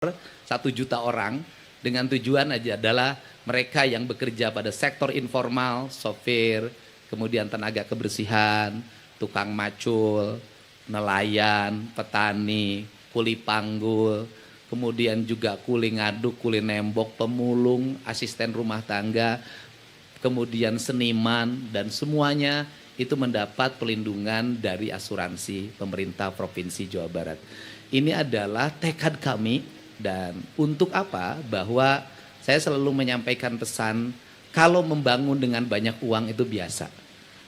1 juta orang dengan tujuan aja adalah mereka yang bekerja pada sektor informal, sopir, kemudian tenaga kebersihan, tukang macul, nelayan, petani, kuli panggul, kemudian juga kuli ngaduk, kuli nembok, pemulung, asisten rumah tangga, kemudian seniman, dan semuanya itu mendapat pelindungan dari asuransi pemerintah Provinsi Jawa Barat. Ini adalah tekad kami, dan untuk apa? Bahwa saya selalu menyampaikan pesan, kalau membangun dengan banyak uang itu biasa.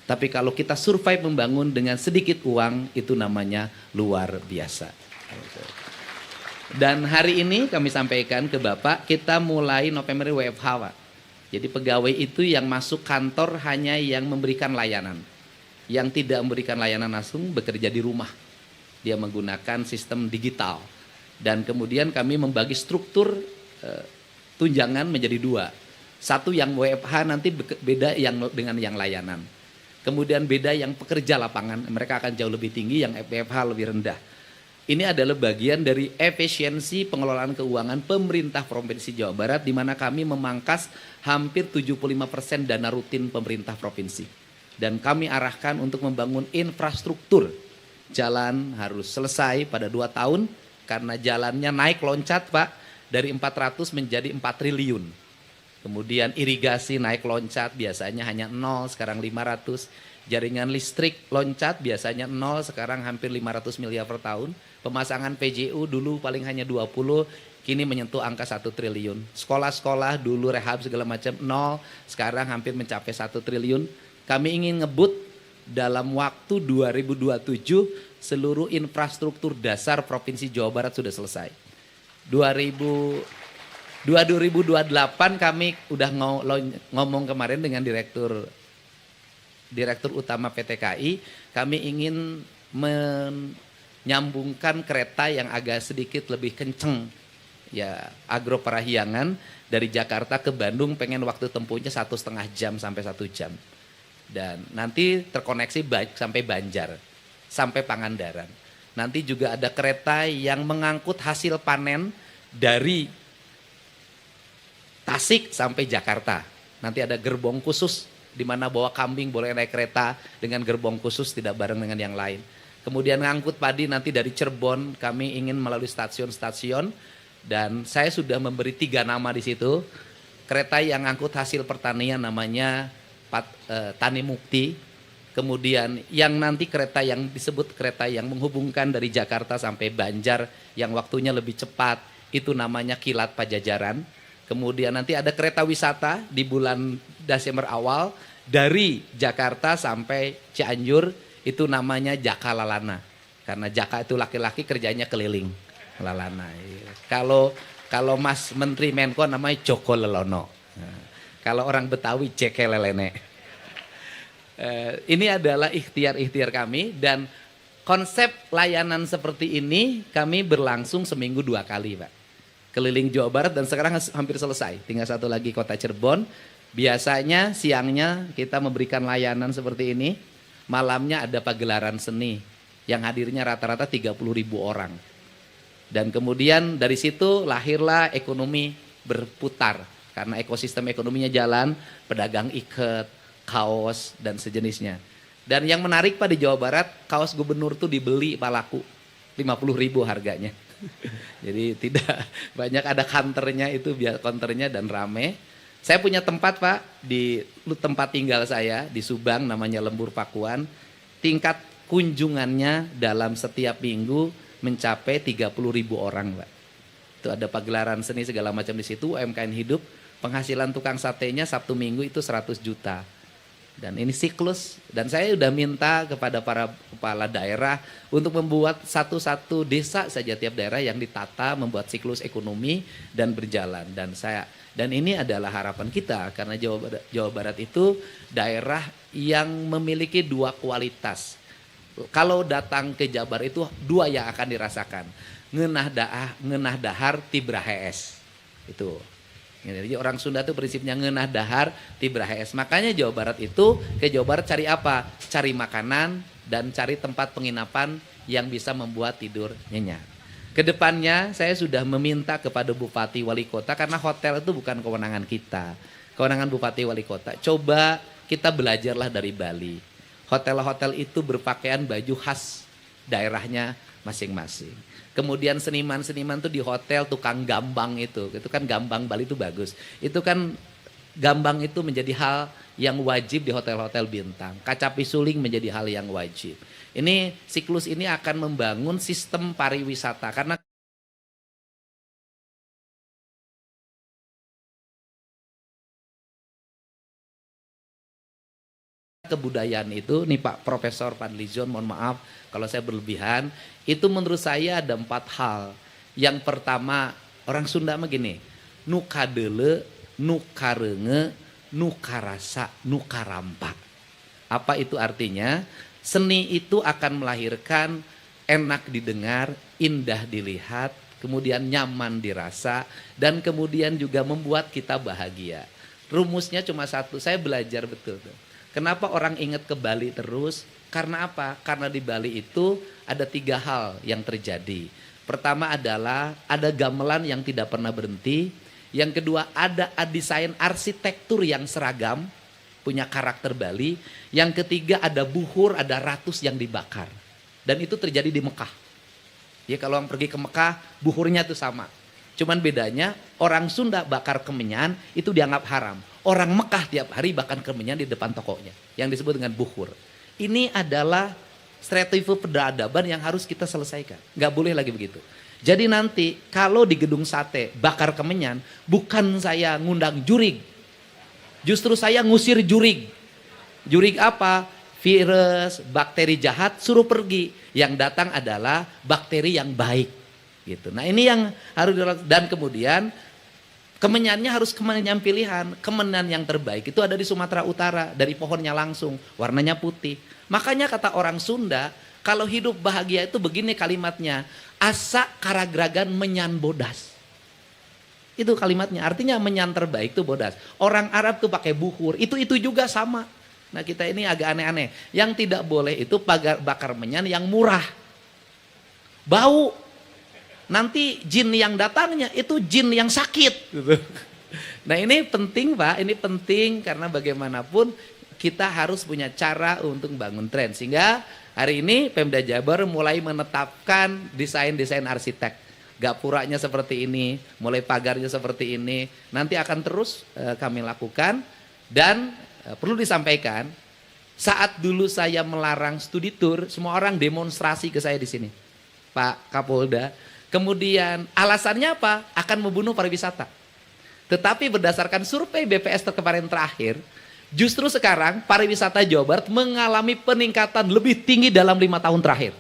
Tapi kalau kita survive membangun dengan sedikit uang, itu namanya luar biasa. Dan hari ini kami sampaikan ke Bapak, kita mulai November WFH, Pak. Jadi pegawai itu yang masuk kantor hanya yang memberikan layanan. Yang tidak memberikan layanan langsung bekerja di rumah. Dia menggunakan sistem digital. Dan kemudian kami membagi struktur tunjangan menjadi 2. Satu yang WFH nanti beda dengan yang layanan. Kemudian beda yang pekerja lapangan, mereka akan jauh lebih tinggi, yang WFH lebih rendah. Ini adalah bagian dari efisiensi pengelolaan keuangan pemerintah Provinsi Jawa Barat, di mana kami memangkas hampir 75% dana rutin pemerintah provinsi. Dan kami arahkan untuk membangun infrastruktur. Jalan harus selesai pada 2 tahun, karena jalannya naik loncat, Pak, dari 400 menjadi 4 triliun. Kemudian irigasi naik loncat, biasanya hanya 0, sekarang 500. Jaringan listrik loncat, biasanya 0, sekarang hampir 500 miliar per tahun. Pemasangan PJU dulu paling hanya 20, kini menyentuh angka 1 triliun. Sekolah-sekolah dulu rehab segala macam 0, sekarang hampir mencapai 1 triliun. Kami ingin ngebut dalam waktu 2027 seluruh infrastruktur dasar Provinsi Jawa Barat sudah selesai. 2028 kami udah ngomong kemarin dengan Direktur Utama PT KAI, kami ingin menyambungkan kereta yang agak sedikit lebih kenceng, ya Agro Parahyangan dari Jakarta ke Bandung, pengen waktu tempuhnya 1,5 jam sampai 1 jam. Dan nanti terkoneksi sampai Banjar, sampai Pangandaran. Nanti juga ada kereta yang mengangkut hasil panen dari Tasik sampai Jakarta. Nanti ada gerbong khusus di mana bawa kambing boleh naik kereta dengan gerbong khusus, tidak bareng dengan yang lain. Kemudian ngangkut padi nanti dari Cirebon, kami ingin melalui stasiun-stasiun, dan saya sudah memberi 3 nama di situ. Kereta yang ngangkut hasil pertanian namanya Tani Mukti. Kemudian yang nanti kereta yang disebut kereta yang menghubungkan dari Jakarta sampai Banjar yang waktunya lebih cepat, itu namanya Kilat Pajajaran. Kemudian nanti ada kereta wisata di bulan Desember awal dari Jakarta sampai Cianjur, itu namanya Jaka Lalana. Karena Jaka itu laki-laki, kerjanya keliling. Lalana. Kalau Mas Menteri Menko namanya Joko Lelono. Nah, kalau orang Betawi Jeke Lelene. Ini adalah ikhtiar-ikhtiar kami, dan konsep layanan seperti ini kami berlangsung seminggu 2 kali, Pak. Keliling Jawa Barat, dan sekarang hampir selesai. Tinggal 1 lagi kota Cirebon. Biasanya siangnya kita memberikan layanan seperti ini. Malamnya ada pagelaran seni yang hadirnya rata-rata 30.000 orang. Dan kemudian dari situ lahirlah ekonomi berputar. Karena ekosistem ekonominya jalan, pedagang iket, kaos, dan sejenisnya. Dan yang menarik Pak, di Jawa Barat, kaos gubernur tuh dibeli Pak laku. 50.000 harganya. Jadi tidak banyak, ada kantornya itu, biar konternya dan rame. Saya punya tempat, Pak, di tempat tinggal saya di Subang, namanya Lembur Pakuan. Tingkat kunjungannya dalam setiap minggu mencapai 30.000 orang, Pak. Itu ada pagelaran seni segala macam di situ, UMKM hidup. Penghasilan tukang satenya Sabtu Minggu itu 100 juta. Dan ini siklus, dan saya sudah minta kepada para kepala daerah untuk membuat satu-satu desa saja tiap daerah yang ditata, membuat siklus ekonomi dan berjalan. Dan ini adalah harapan kita, karena Jawa Barat itu daerah yang memiliki 2 kualitas. Kalau datang ke Jabar itu 2 yang akan dirasakan. Ngeunah dahar tibra hees. Itu. Jadi orang Sunda itu prinsipnya ngeunah dahar tibra hees. Makanya Jawa Barat itu, ke Jawa Barat cari apa? Cari makanan dan cari tempat penginapan yang bisa membuat tidur nyenyak. Kedepannya saya sudah meminta kepada Bupati Wali Kota, karena hotel itu bukan kewenangan kita, kewenangan Bupati Wali Kota. Coba kita belajarlah dari Bali. Hotel-hotel itu berpakaian baju khas daerahnya masing-masing. Kemudian seniman-seniman tuh di hotel, tukang gambang itu kan gambang Bali itu bagus. Itu kan gambang itu menjadi hal yang wajib di hotel-hotel bintang. Kaca pisuling menjadi hal yang wajib. Ini siklus ini akan membangun sistem pariwisata, karena kebudayaan itu, nih Pak Profesor Fadlizon, mohon maaf kalau saya berlebihan, itu menurut saya ada 4 hal. Yang pertama, orang Sunda mah gini, nukadele, nukarenge, nukarasa, nukarampa. Apa itu artinya? Seni itu akan melahirkan enak didengar, indah dilihat, kemudian nyaman dirasa, dan kemudian juga membuat kita bahagia. Rumusnya cuma satu, saya belajar betul tuh. Kenapa orang ingat ke Bali terus? Karena apa? Karena di Bali itu ada 3 hal yang terjadi. Pertama adalah ada gamelan yang tidak pernah berhenti. Yang kedua ada desain arsitektur yang seragam, punya karakter Bali. Yang ketiga ada buhur, ada ratus yang dibakar. Dan itu terjadi di Mekah. Ya, kalau orang pergi ke Mekah, buhurnya itu sama. Cuman bedanya orang Sunda bakar kemenyan itu dianggap haram. Orang Mekah tiap hari bakar kemenyan di depan tokonya, yang disebut dengan buhur. Ini adalah strategi peradaban yang harus kita selesaikan. Nggak boleh lagi begitu. Jadi nanti kalau di gedung sate bakar kemenyan, bukan saya ngundang jurig. Justru saya ngusir jurig. Jurig apa? Virus, bakteri jahat suruh pergi. Yang datang adalah bakteri yang baik. Gitu. Nah ini yang harus dilakukan. Dan kemudian kemenyannya harus kemenyan pilihan. Kemenyan yang terbaik itu ada di Sumatera Utara. Dari pohonnya langsung. Warnanya putih. Makanya kata orang Sunda, kalau hidup bahagia itu begini kalimatnya. Asa karagragan menyan bodas. Itu kalimatnya. Artinya menyan terbaik itu bodas. Orang Arab tuh pakai buhur. Itu juga sama. Nah kita ini agak aneh-aneh. Yang tidak boleh itu bakar menyan yang murah. Bau. Nanti jin yang datangnya itu jin yang sakit. Nah ini penting Pak. Ini penting karena bagaimanapun kita harus punya cara untuk bangun tren. Sehingga hari ini Pemda Jabar mulai menetapkan desain-desain arsitek. Gapuranya seperti ini, mulai pagarnya seperti ini. Nanti akan terus kami lakukan. Dan perlu disampaikan, saat dulu saya melarang studi tour, semua orang demonstrasi ke saya di sini. Pak Kapolda. Kemudian alasannya apa? Akan membunuh pariwisata. Tetapi berdasarkan survei BPS kemarin terakhir, justru sekarang pariwisata Jawa Barat mengalami peningkatan lebih tinggi dalam 5 tahun terakhir.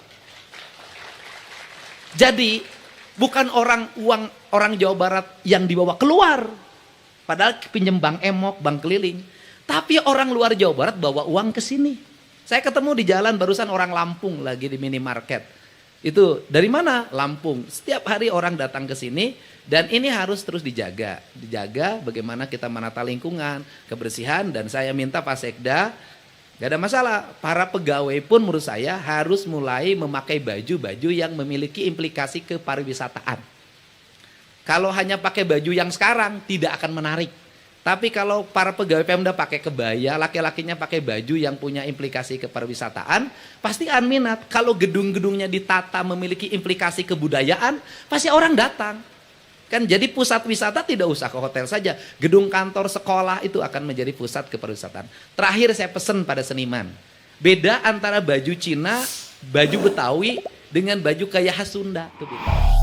Jadi bukan orang Jawa Barat yang dibawa keluar. Padahal pinjem bank emok, bank keliling. Tapi orang luar Jawa Barat bawa uang ke sini. Saya ketemu di jalan barusan orang Lampung lagi di minimarket. Itu dari mana? Lampung. Setiap hari orang datang ke sini dan ini harus terus dijaga. Dijaga bagaimana kita menata lingkungan, kebersihan, dan saya minta Pak Sekda, gak ada masalah. Para pegawai pun menurut saya harus mulai memakai baju-baju yang memiliki implikasi ke pariwisataan. Kalau hanya pakai baju yang sekarang tidak akan menarik. Tapi kalau para pegawai Pemda pakai kebaya, laki-lakinya pakai baju yang punya implikasi ke pariwisataan, pasti akan minat. Kalau gedung-gedungnya ditata memiliki implikasi kebudayaan, pasti orang datang. Kan jadi pusat wisata tidak usah ke hotel saja. Gedung kantor, sekolah itu akan menjadi pusat kepariwisataan. Terakhir saya pesan pada seniman. Beda antara baju Cina, baju Betawi dengan baju kayak khas Sunda. Itu beda.